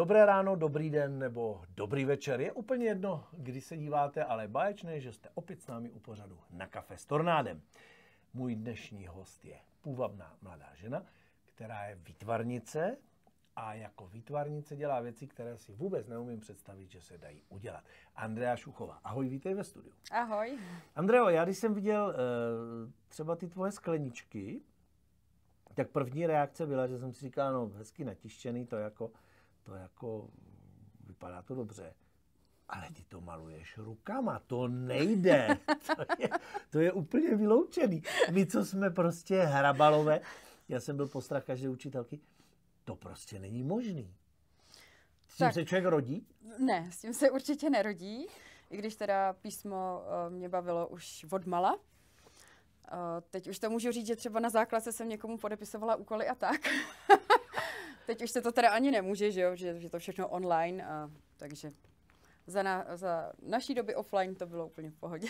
Dobré ráno, dobrý den nebo dobrý večer. Je úplně jedno, kdy se díváte, ale báječné, že jste opět s námi u pořadu Na kafe s Tornádem. Můj dnešní host je půvabná mladá žena, která je výtvarnice a jako výtvarnice dělá věci, které si vůbec neumím představit, že se dají udělat. Andrea Šuchová. Ahoj, vítej ve studiu. Ahoj. Andreo, já když jsem viděl třeba ty tvoje skleničky, tak první reakce byla, že jsem si říkal, no hezky natištěný, to jako vypadá to dobře. Ale ty to maluješ rukama, to nejde. To je úplně vyloučený. My, co jsme prostě hrabalové, já jsem byl postrach každé učitelky, to prostě není možný. S tím se člověk rodí? Ne, s tím se určitě nerodí, i když teda písmo mě bavilo už odmala. Teď už to můžu říct, že třeba na základce jsem někomu podepisovala úkoly a tak. Teď už se to teda ani nemůže, že jo, že to všechno online, takže za naší doby offline to bylo úplně v pohodě.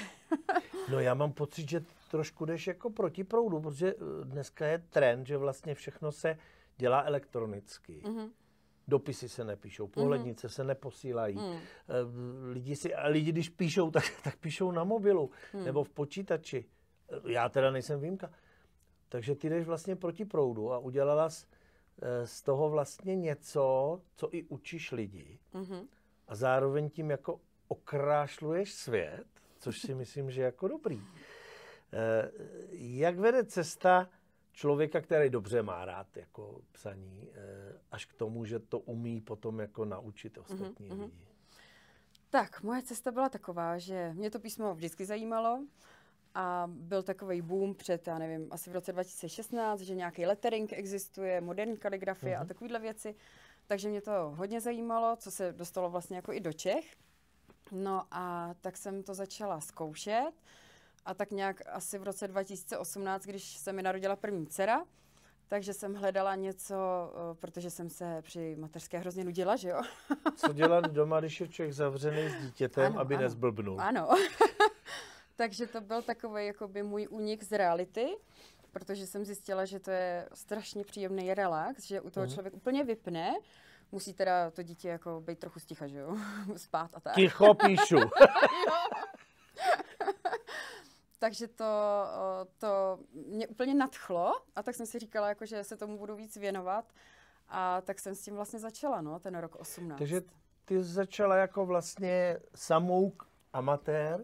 No já mám pocit, že trošku jdeš jako proti proudu, protože dneska je trend, že vlastně všechno se dělá elektronicky. Mm-hmm. Dopisy se nepíšou, pohlednice se neposílají. Lidi, když píšou, tak píšou na mobilu nebo v počítači. Já teda nejsem výjimka. Takže ty jdeš vlastně proti proudu a udělala jsi z toho vlastně něco, co i učíš lidi. Mm-hmm. A zároveň tím jako okrášluješ svět, což si myslím, že je jako dobrý. Jak vede cesta člověka, který dobře má rád jako psaní, až k tomu, že to umí potom jako naučit ostatní lidi? Tak, moje cesta byla taková, že mě to písmo vždycky zajímalo. A byl takový boom před, já nevím, asi v roce 2016, že nějaký lettering existuje, moderní kaligrafie a takovéhle věci. Takže mě to hodně zajímalo, co se dostalo vlastně jako i do Čech. No a tak jsem to začala zkoušet. A tak nějak asi v roce 2018, když se mi narodila první dcera, takže jsem hledala něco, protože jsem se při mateřské hrozně nudila, že jo? Co dělat doma, když je člověk zavřený s dítětem, aby nezblbnul? Ano. Takže to byl takový jakoby můj únik z reality, protože jsem zjistila, že to je strašně příjemný relax, že u toho člověk úplně vypne, musí teda to dítě jako být trochu sticha, že jo, spát a tak. Ticho píšu. Takže to mě úplně nadchlo a tak jsem si říkala, jako, že se tomu budu víc věnovat a tak jsem s tím vlastně začala, no, ten rok 18. Takže ty začala jako vlastně samouk amatér.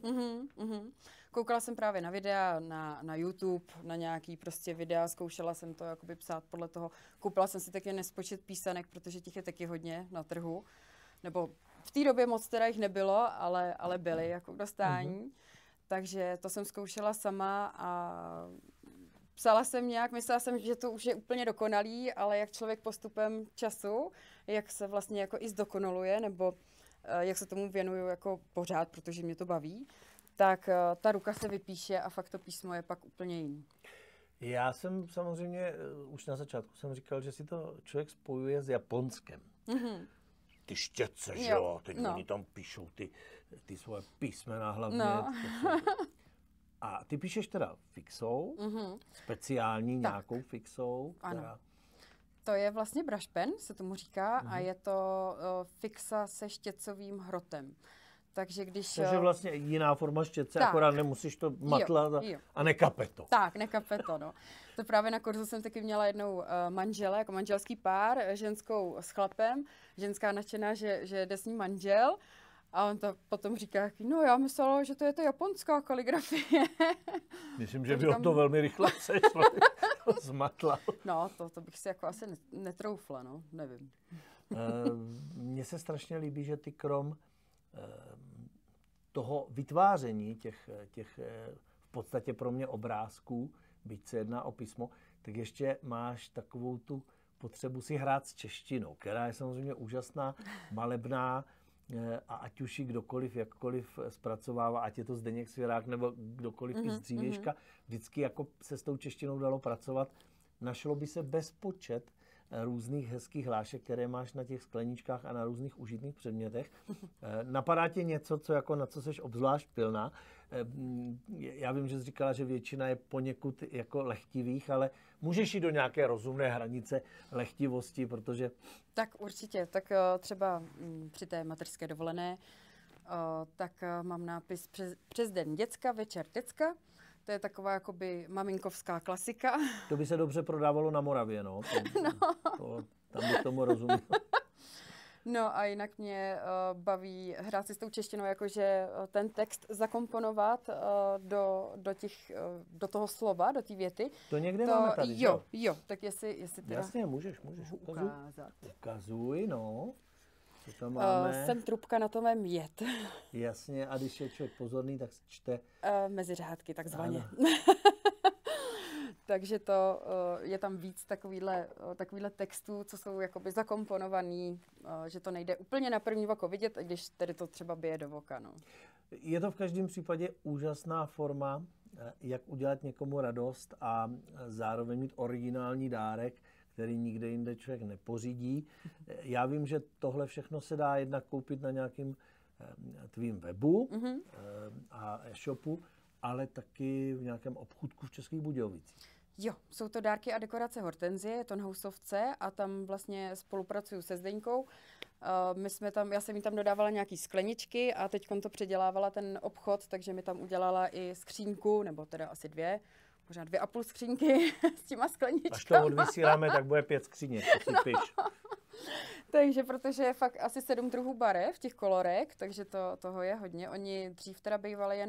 Koukala jsem právě na videa, na YouTube, na nějaký prostě videa, zkoušela jsem to jakoby psát podle toho. Koupila jsem si taky nespočet písanek, protože těch je taky hodně na trhu. Nebo v té době moc teda jich nebylo, ale byly jako k dostání. Takže to jsem zkoušela sama a psala jsem nějak, myslela jsem, že to už je úplně dokonalý, ale jak člověk postupem času, jak se vlastně jako i zdokonaluje, nebo jak se tomu věnuju jako pořád, protože mě to baví, tak ta ruka se vypíše a fakt to písmo je pak úplně jiný. Já jsem samozřejmě, už na začátku jsem říkal, že si to člověk spojuje s Japonskem. Ty štětce, že jo? Teď oni tam píšou ty svoje písmena hlavně. No. A ty píšeš teda fixou, speciální nějakou fixou, která... Ano. To je vlastně brush pen, se tomu říká, a je to fixa se štětcovým hrotem. Takže vlastně jiná forma štětce, akorát nemusíš to matlat a nekape to. Tak, nekape to, no. To právě na kurzu jsem taky měla jednou manžele, jako manželský pár, ženskou s chlapem. Ženská nadšená, že jde s ní manžel. A on to potom říká, no já myslela, že to je ta japonská kaligrafie. Myslím, že by on to velmi rychle sešlo, zmatla. No, to bych si jako asi netroufla, no, nevím. Mně se strašně líbí, že ty krom toho vytváření těch v podstatě pro mě obrázků, byť se jedná o písmo, tak ještě máš takovou tu potřebu si hrát s češtinou, která je samozřejmě úžasná, malebná, a ať už ji kdokoliv, jakkoliv zpracovává, ať je to Zdeněk Svěrák nebo kdokoliv i z dřívějška, vždycky jako se s tou češtinou dalo pracovat. Našlo by se bezpočet různých hezkých hlášek, které máš na těch skleničkách a na různých užitných předmětech. Napadá tě něco, co jako na co seš obzvlášť pilná? Já vím, že jsi říkala, že většina je poněkud jako lehtivých, ale můžeš jít do nějaké rozumné hranice lehtivosti, protože... Tak určitě. Tak třeba při té mateřské dovolené, tak mám nápis přes den děcka, večer děcka. To je taková jakoby maminkovská klasika. To by se dobře prodávalo na Moravě, no. Tam bych tomu rozuměl. No a jinak mě baví hrát si s tou češtinou, jakože ten text zakomponovat do toho slova, do té věty. To někde máme tady, jo, tak jestli teda... Jasně, můžeš ukázat. Ukazuj, no. Co tam máme? Jsem trubka na tom mém jet. Jasně, a když je člověk pozorný, tak čte... Mezi řádky, takzvaně. Takže je tam víc takovýhle textů, co jsou jakoby zakomponovaný, že to nejde úplně na první oko vidět, i když tedy to třeba bije do voka. No. Je to v každém případě úžasná forma, jak udělat někomu radost a zároveň mít originální dárek, který nikde jinde člověk nepořídí. Já vím, že tohle všechno se dá jednak koupit na nějakým tvým webu a e-shopu, ale taky v nějakém obchůdku v Českých Budějovicích. Jo, jsou to dárky a dekorace Hortenzie, Tonhousovce, a tam vlastně spolupracuju se Zdeňkou. Já jsem jí tam dodávala nějaký skleničky a teď to předělávala ten obchod, takže mi tam udělala i skříňku, nebo teda asi 2, možná 2,5 skřínky s těma skleničkama. Až to odvysíláme, tak bude 5 skříněk, to si piš. Takže protože je fakt asi 7 druhů barev, těch kolorek, takže toho je hodně. Oni dřív teda bývali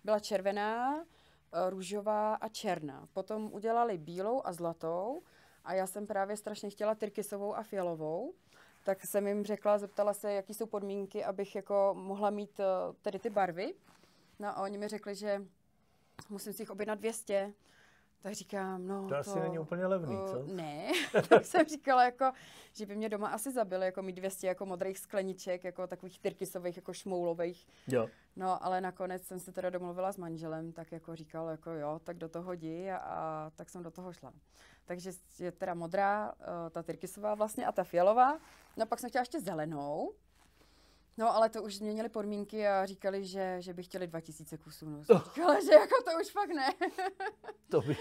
byla červená, růžová a černá. Potom udělali bílou a zlatou a já jsem právě strašně chtěla tyrkysovou a fialovou. Tak jsem jim zeptala se, jaký jsou podmínky, abych jako mohla mít tedy ty barvy. No a oni mi řekli, že musím si jich objednat 200. Tak říkám, to asi není úplně levný, co? Ne, tak jsem říkala, jako, že by mě doma asi zabili, jako mít 200 jako modrých skleniček, jako takových tyrkysových, jako šmoulových. Jo. No, ale nakonec jsem se teda domluvila s manželem, tak jako říkal, jako jo, tak do toho jdi a tak jsem do toho šla. Takže je teda modrá, ta tyrkysová vlastně a ta fialová. No pak jsem chtěla ještě zelenou. No, ale to už změnili podmínky a říkali, že by chtěli 2000 kusů. No, jsem říkala, že jako to už fakt ne. To by...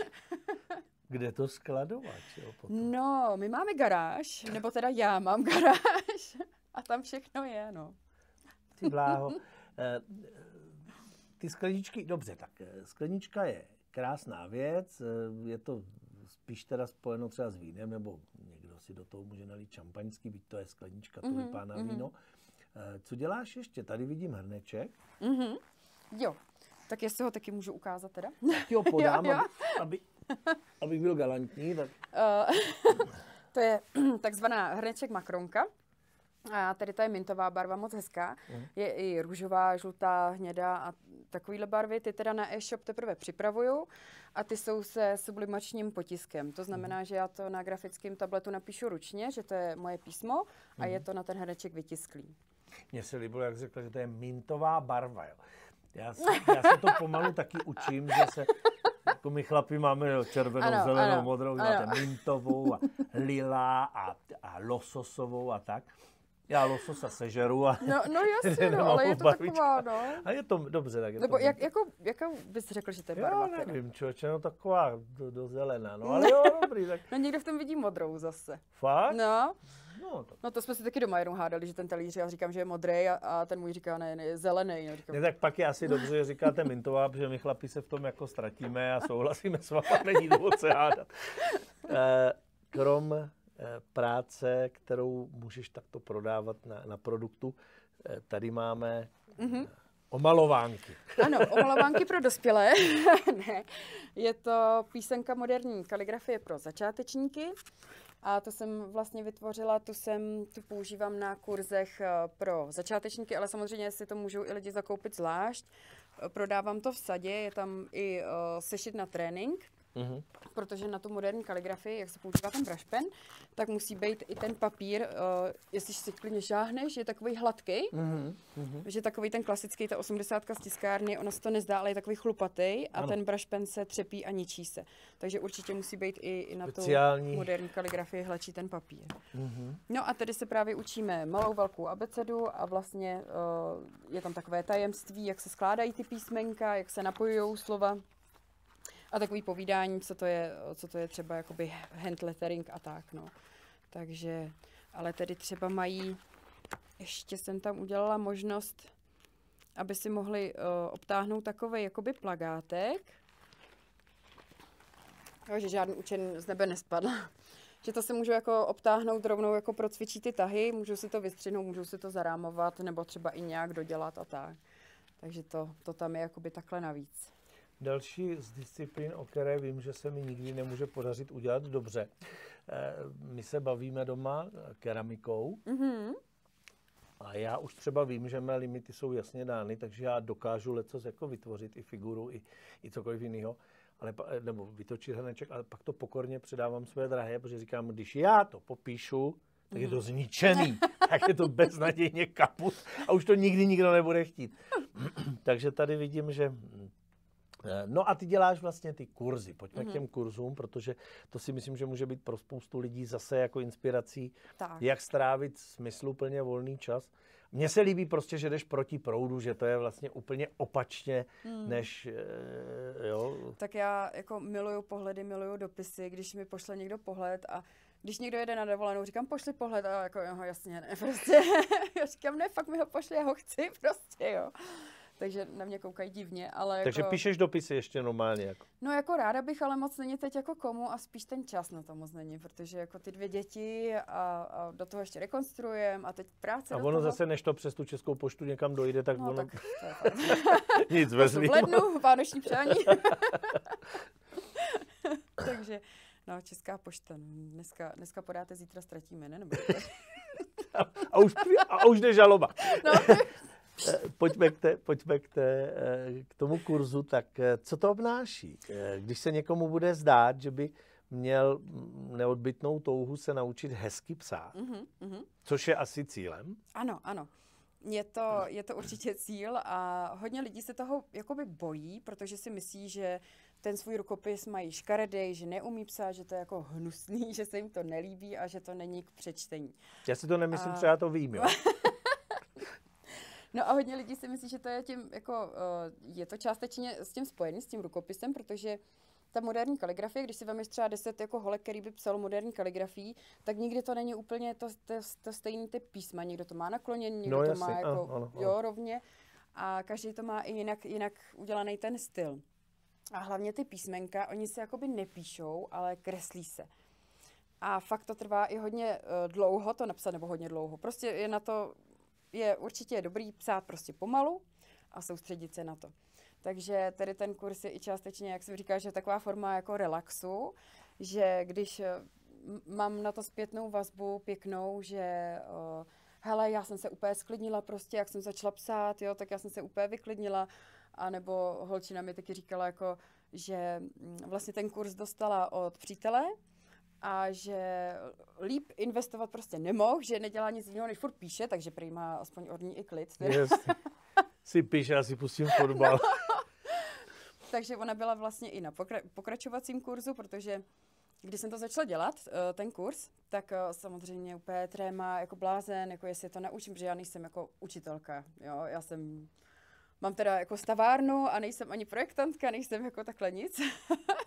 Kde to skladovat, jo, potom? No, my máme garáž, nebo teda já mám garáž a tam všechno je, no. Ty bláho. Ty skleničky, dobře, tak sklenička je krásná věc, je to spíš teda spojeno třeba s vínem, nebo někdo si do toho může nalít šampaňský, byť to je sklenička tulipána víno. Co děláš ještě? Tady vidím hrneček. Jo, tak jestli ho taky můžu ukázat teda. Tak ho podám, abych byl galantní. Tak... To je takzvaná hrneček makronka. A tady ta je mintová barva, moc hezká. Je i růžová, žlutá, hnědá a takovýhle barvy. Ty teda na e-shop teprve připravuju a ty jsou se sublimačním potiskem. To znamená, že já to na grafickém tabletu napíšu ručně, že to je moje písmo a je to na ten hrneček vytisklý. Mně se líbilo, jak řekla, že to je mintová barva. Jo. Já se to pomalu taky učím, že se, jako my chlapi máme červenou, zelenou, modrou, máte mintovou a lila a lososovou a tak. Já lososa sežeru a... No jasně, ale je to taková, no. A je to dobře, tak je nebo to... jakou bys řekl, že to je barva? Já nevím, člověče, no taková do zelená, no ale jo, dobrý, tak... No někdo v tom vidí modrou zase. Fakt? No. No to jsme si taky doma jenom hádali, že ten talíř, já říkám, že je modrý a ten můj říká, ne, je zelený. No, ne, tak pak je asi dobře, že říkáte mintová, protože my chlapi se v tom jako ztratíme a souhlasíme s váma, není důvod se hádat. Krom práce, kterou můžeš takto prodávat na produktu, tady máme omalovánky. Ano, omalovánky pro dospělé. Ne, je to písemka moderní kaligrafie pro začátečníky. A to jsem vlastně vytvořila, tu používám na kurzech pro začátečníky, ale samozřejmě si to můžou i lidi zakoupit zvlášť. Prodávám to v sadě, je tam i sešit na trénink, protože na tu moderní kaligrafii, jak se používá ten brush pen, tak musí být i ten papír, jestli si klidně šáhneš, je takový hladký, že takový ten klasický, ta 80 z tiskárny, ono se to nezdá, ale je takový chlupatý a ten brush pen se třepí a ničí se. Takže určitě musí být i na tu moderní kaligrafii hladší ten papír. No a tady se právě učíme malou, velkou abecedu a vlastně je tam takové tajemství, jak se skládají ty písmenka, jak se napojují slova. A takový povídání, co to je třeba jakoby hand lettering a tak, no. Takže, ale tedy třeba mají, ještě jsem tam udělala možnost, aby si mohli obtáhnout takovej jakoby plagátek, že žádný učen z nebe nespadl. Že to si můžu jako obtáhnout rovnou, jako procvičí ty tahy, můžu si to vystřihnout, můžu si to zarámovat, nebo třeba i nějak dodělat a tak. Takže to tam je jakoby takhle navíc. Další z disciplín, o které vím, že se mi nikdy nemůže podařit udělat dobře. My se bavíme doma keramikou a já už třeba vím, že mé limity jsou jasně dány, takže já dokážu lecos jako vytvořit i figuru, i cokoliv jiného, nebo vytočit hrneček, ale pak to pokorně předávám své drahé, protože říkám, když já to popíšu, tak je to zničený, tak je to beznadějně kaput a už to nikdy nikdo nebude chtít. Takže tady vidím, že... No a ty děláš vlastně ty kurzy. Pojďme k těm kurzům, protože to si myslím, že může být pro spoustu lidí zase jako inspirací, jak strávit smysluplně volný čas. Mně se líbí prostě, že jdeš proti proudu, že to je vlastně úplně opačně, než jo. Tak já jako miluju pohledy, miluju dopisy, když mi pošle někdo pohled a když někdo jede na dovolenou, říkám, pošli pohled a jako, jasně, ne, prostě. Já říkám, ne, fakt mi ho pošli, já ho chci, prostě, jo. Takže na mě koukají divně, ale Takže jako... píšeš dopisy ještě normálně, jako? No jako ráda bych, ale moc není teď jako komu a spíš ten čas na to moc není, protože jako ty 2 děti a do toho ještě rekonstruujeme a teď práce A do ono toho... zase, než to přes tu Českou poštu někam dojde, tak no, ono... Tak to je fakt. Nic vezmi. V lednu, vánoční přání. Takže, no, Česká pošta, dneska podáte, zítra ztratíme, ne? Nebo a už jde žaloba. No. Pojďme k tomu kurzu, tak co to obnáší? Když se někomu bude zdát, že by měl neodbytnou touhu se naučit hezky psát, což je asi cílem? Ano. Je to určitě cíl a hodně lidí se toho jakoby bojí, protože si myslí, že ten svůj rukopis mají škaredej, že neumí psát, že to je jako hnusný, že se jim to nelíbí a že to není k přečtení. Já si to nemyslím, třeba to vím, jo. No a hodně lidí si myslí, že to je tím, jako, je to částečně s tím spojený, s tím rukopisem, protože ta moderní kaligrafie, když si vemeš třeba 10 jako holek, který by psal moderní kaligrafii, tak nikdy to není úplně to stejný typ písma. Někdo to má nakloněný, někdo to má jako, ano. Rovně a každý to má i jinak udělaný ten styl. A hlavně ty písmenka, oni se jakoby nepíšou, ale kreslí se. A fakt to trvá i hodně dlouho to napsat, nebo hodně dlouho. Prostě je na to... Je určitě dobrý psát prostě pomalu a soustředit se na to. Takže tady ten kurz je i částečně, jak jsem říkala, že je taková forma jako relaxu, že když mám na to zpětnou vazbu pěknou, že hele, já jsem se úplně sklidnila prostě, jak jsem začala psát, jo, tak já jsem se úplně vyklidnila, a nebo holčina mi taky říkala, jako, že vlastně ten kurz dostala od přítele, a že líp investovat prostě nemohl, že nedělá nic jiného, než furt píše, takže prý má aspoň od ní i klid. Yes. Si píše, já si pustím fotbal. No. Takže ona byla vlastně i na pokračovacím kurzu, protože když jsem to začala dělat, ten kurz, tak samozřejmě úplně tréma jako blázen, jako jestli to naučím, protože já nejsem jako učitelka, jo, mám teda jako stavárnu a nejsem ani projektantka, nejsem jako takhle nic.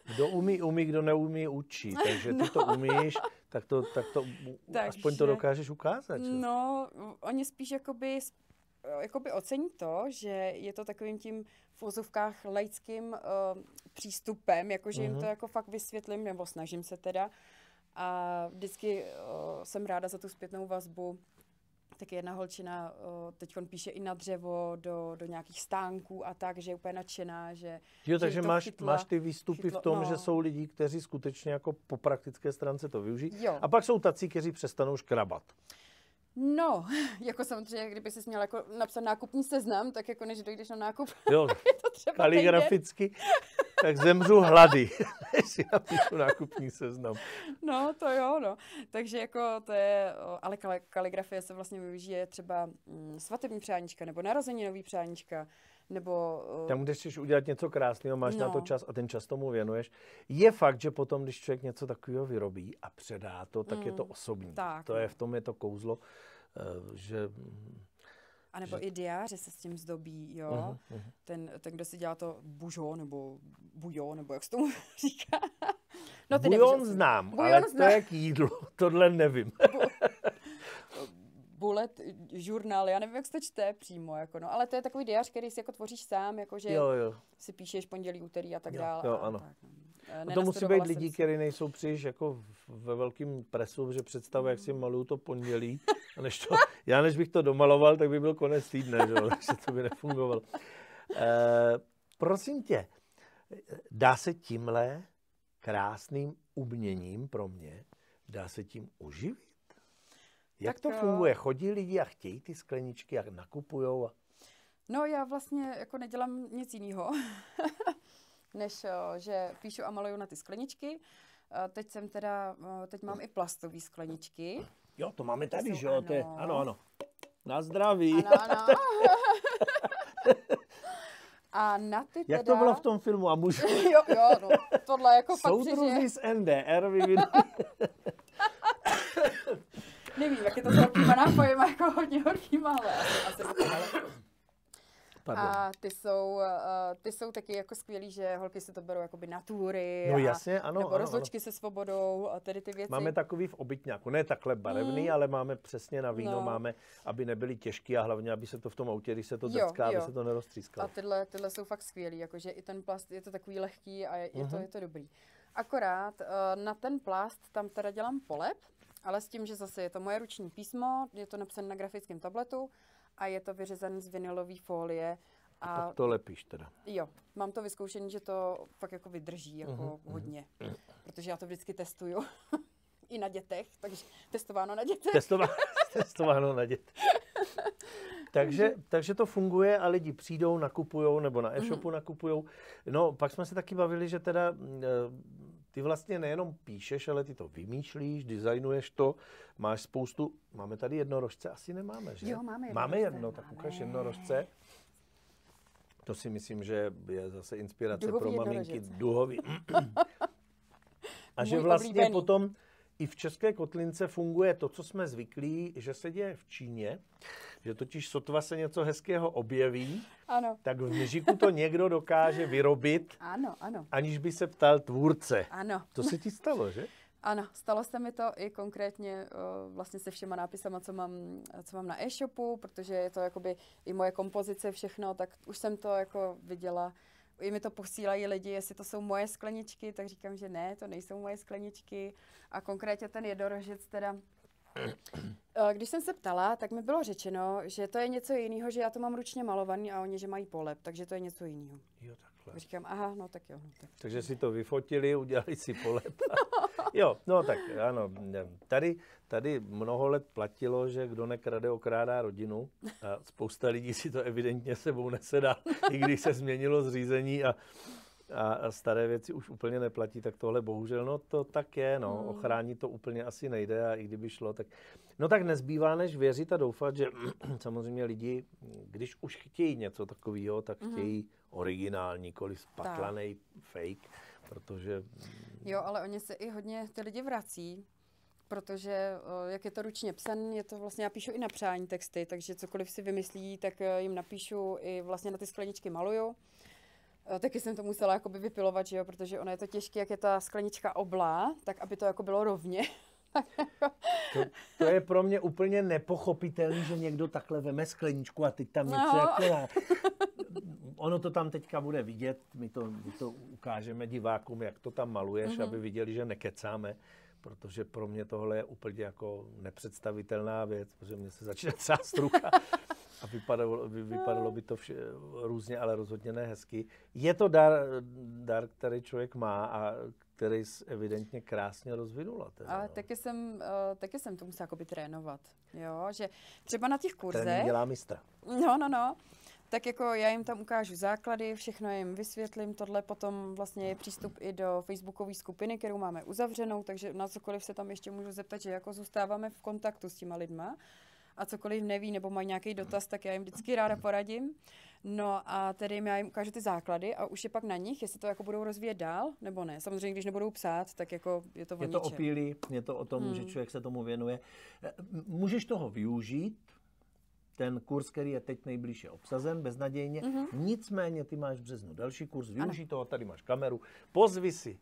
Kdo umí, kdo neumí, učí. Takže ty to umíš, tak to aspoň to dokážeš ukázat. Že? No, oni spíš jakoby ocení to, že je to takovým tím v ozovkách laickým přístupem, jakože jim to jako fakt vysvětlím, nebo snažím se teda. A vždycky jsem ráda za tu zpětnou vazbu, tak jedna holčina teď píše i na dřevo do nějakých stánků a tak, že je úplně nadšená, že jo, takže to máš ty výstupy v tom, že jsou lidi, kteří skutečně jako po praktické stránce to využijí. Jo. A pak jsou tací, kteří přestanou škrabat. No, jako samozřejmě, kdyby si měl jako napsat nákupní seznam, tak jako než dojdeš na nákup, jo, je to třeba kaligraficky, tak zemřu hlady, než si napíšu nákupní seznam. No, to jo, no. Takže jako to je, ale kaligrafie se vlastně využije třeba svatební přáníčka, nebo narozeninový přáníčka, nebo... Tam, když chceš udělat něco krásného, máš na to čas a ten čas tomu věnuješ. Je fakt, že potom, když člověk něco takového vyrobí a předá to, tak je to osobní. Tak, to je, v tom je to kouzlo, že... A nebo i diáře se s tím zdobí, jo. Ten, kdo si dělá to bužo, nebo bujo, nebo jak se tomu říká. No, bujon znám, ale to je k jídlu. Tohle nevím. Bullet žurnál, já nevím, jak se to čte přímo, jako no, ale to je takový diář, který si jako tvoříš sám, jakože si píšeš pondělí, úterý a tak dále. Jo, ano. Tak, no. To musí být lidi, kteří nejsou příliš jako ve velkým presu, že představuje, jak si maluju to pondělí. A než bych to domaloval, tak by byl konec týdne, že? Takže to by nefungovalo. Prosím tě, dá se tímhle krásným uměním pro mě, dá se tím uživit? Jak to funguje? Chodí lidi a chtějí ty skleničky a nakupujou? No já vlastně jako nedělám nic jiného, než že píšu a maluju na ty skleničky. Teď mám i plastové skleničky. Jo, to máme tady, že jo? Ano. Na zdraví. Ano. A na ty teda... Jak to bylo v tom filmu? A můžu... jo, no, tohle jako fakt soudruzi z NDR vyvinuli. Nevím, jak je to s horkýma nápojema, jako hodně horkýma, ale asi a ty jsou taky jako skvělý, že holky si to berou jakoby na túry. No jasně, ano. Nebo rozlučky se svobodou a tady ty věci. Máme takový v obytňáku, ne takhle barevný, ale máme přesně na víno, máme, aby nebyly těžký a hlavně, aby se to v tom autě, když se to drcká, aby se to neroztřískalo. A tyhle jsou fakt skvělý, jakože i ten plast je to takový lehký a je to dobrý. Akorát na ten plast tam teda dělám polep, ale s tím, že zase je to moje ruční písmo, je to napsané na grafickém tabletu a je to vyřezané z vinylové folie. A tak to lepíš teda. Jo, mám to vyzkoušené, že to fakt jako vydrží jako hodně, protože já to vždycky testuju i na dětech, takže testováno na dětech. Testováno na dětech. Takže to funguje a lidi přijdou, nakupujou nebo na e-shopu nakupujou. No, pak jsme se taky bavili, že teda ty vlastně nejenom píšeš, ale ty to vymýšlíš, designuješ to, máš spoustu... Máme tady jednorožce? Asi nemáme, že? Jo, máme Máme jedno, tak ukaž jednorožce. To si myslím, že je zase inspirace pro maminky. Duhový. A že vlastně potom i v České Kotlince funguje to, co jsme zvyklí, že se děje v Číně, že totiž sotva se něco hezkého objeví, tak v Mežiku to někdo dokáže vyrobit, aniž by se ptal tvůrce. Ano. To se ti stalo, že? Ano, stalo se mi to i konkrétně vlastně se všema nápisama, co mám na e-shopu, protože je to jakoby i moje kompozice, všechno, tak už jsem to jako viděla. I mi to posílají lidi, jestli to jsou moje skleničky, tak říkám, že ne, to nejsou moje skleničky. A konkrétně ten jednorožec teda, když jsem se ptala, tak mi bylo řečeno, že to je něco jiného, že já to mám ručně malovaný a oni, že mají polep, takže to je něco jiného. Jo, takhle. Říkám, aha, no tak jo. No, tak. Takže si to vyfotili, udělali si polep. Jo, no tak ano. Tady mnoho let platilo, že kdo nekrade, okrádá rodinu. A spousta lidí si to evidentně sebou nesedá, i když se změnilo zřízení a staré věci už úplně neplatí, tak tohle bohužel, no to tak je, no, ochránit to úplně asi nejde a i kdyby šlo, tak... No tak nezbývá, než věřit a doufat, že samozřejmě lidi, když už chtějí něco takového, tak chtějí originální, nikoli spatlanej fake, protože... Jo, ale oni se i hodně ty lidi vrací, protože jak je to ručně psaný, je to vlastně, já píšu i na přání texty, takže cokoliv si vymyslí, tak jim napíšu i vlastně na ty skleničky maluju. Taky jsem to musela jakoby vypilovat, že jo, protože ono je to těžké, jak je ta sklenička oblá, tak aby to jako bylo rovně. To je pro mě úplně nepochopitelné, že někdo takhle veme skleničku a teď tam něco jako... Ono to tam teďka bude vidět, my to ukážeme divákům, jak to tam maluješ, aby viděli, že nekecáme. protože pro mě tohle je úplně jako nepředstavitelná věc, protože mě se začíná třást ruka a vypadalo by to různě, ale rozhodně ne hezky. Je to dar, který člověk má a který evidentně krásně rozvinula. Ale taky jsem to musela jakoby trénovat, jo, že třeba na těch kurzech... Trénink dělá mistra. No. Tak jako já jim tam ukážu základy, všechno jim vysvětlím, tohle potom vlastně je přístup i do facebookové skupiny, kterou máme uzavřenou, takže na cokoliv se tam ještě můžu zeptat, že jako zůstáváme v kontaktu s těma lidma a cokoliv neví nebo mají nějaký dotaz, tak já jim vždycky ráda poradím. No a tedy já jim ukážu ty základy a už je pak na nich, jestli to jako budou rozvíjet dál nebo ne. Samozřejmě, když nebudou psát, tak jako je to o ničem. Je to o píli, je to o tom, že člověk se tomu věnuje. Můžeš toho využít, ten kurz, který je teď nejblíže obsazen, beznadějně. Nicméně ty máš v březnu další kurz, využij toho, tady máš kameru, pozvi si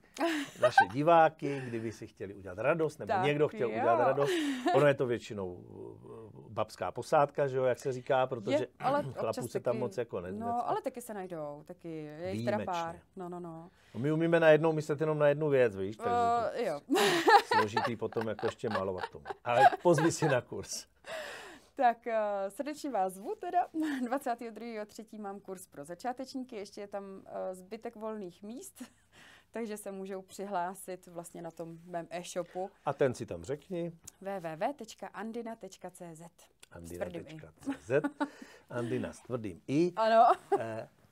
naše diváky, kdyby si chtěli udělat radost, nebo tak, někdo chtěl udělat radost. Ono je to většinou babská posádka, že jo, jak se říká, protože chlapů se tam moc jako ne. No, ale taky se najdou, taky je jich teda pár. No. My umíme najednou myslet jenom na jednu věc, víš, takže jo. složitý potom jako ještě malovat tomu. Ale pozvi si na kurz. Tak srdečně vás zvu teda. 22.3. mám kurz pro začátečníky, ještě je tam zbytek volných míst, takže se můžou přihlásit vlastně na tom mém e-shopu. A ten si tam řekni. www.andina.cz Andina.cz Andina s tvrdým i. Ano.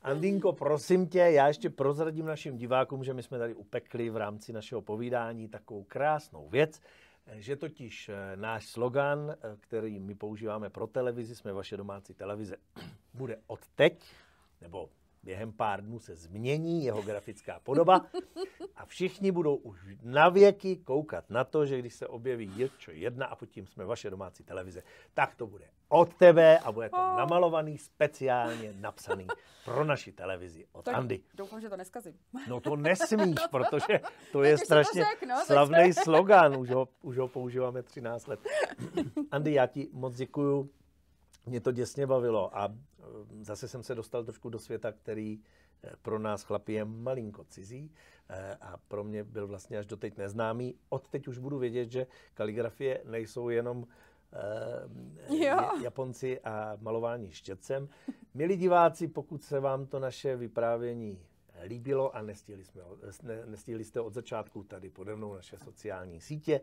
Andinko, prosím tě, já ještě prozradím našim divákům, že my jsme tady upekli v rámci našeho povídání takovou krásnou věc, že totiž náš slogan, který my používáme pro televizi, jsme vaše domácí televize, bude od teď, nebo během pár dnů se změní jeho grafická podoba a všichni budou už na věky koukat na to, že když se objeví Jirčo 1 a pod tím jsme vaše domácí televize, tak to bude od tebe a bude to namalovaný, speciálně napsaný pro naši televizi od Andy. Doufám, že to neskazím. No to nesmíš, protože to je strašně slavný slogan, už ho používáme 13 let. Andy, já ti moc děkuju, mě to děsně bavilo a zase jsem se dostal trošku do světa, který pro nás chlapi je malinko cizí a pro mě byl vlastně až doteď neznámý. Odteď už budu vědět, že kaligrafie nejsou jenom Japonci a malování štětcem. Milí diváci, pokud se vám to naše vyprávění líbilo a nestihli jste od začátku tady pode mnou naše sociální sítě,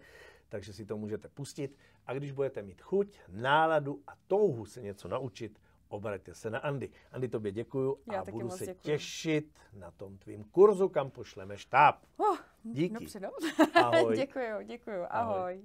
takže si to můžete pustit. A když budete mít chuť, náladu a touhu se něco naučit, obraťte se na Andy. Andy, tobě děkuju a budu se těšit na tom tvým kurzu, kam pošleme štáb. Díky. No, ahoj. Děkuju. Ahoj.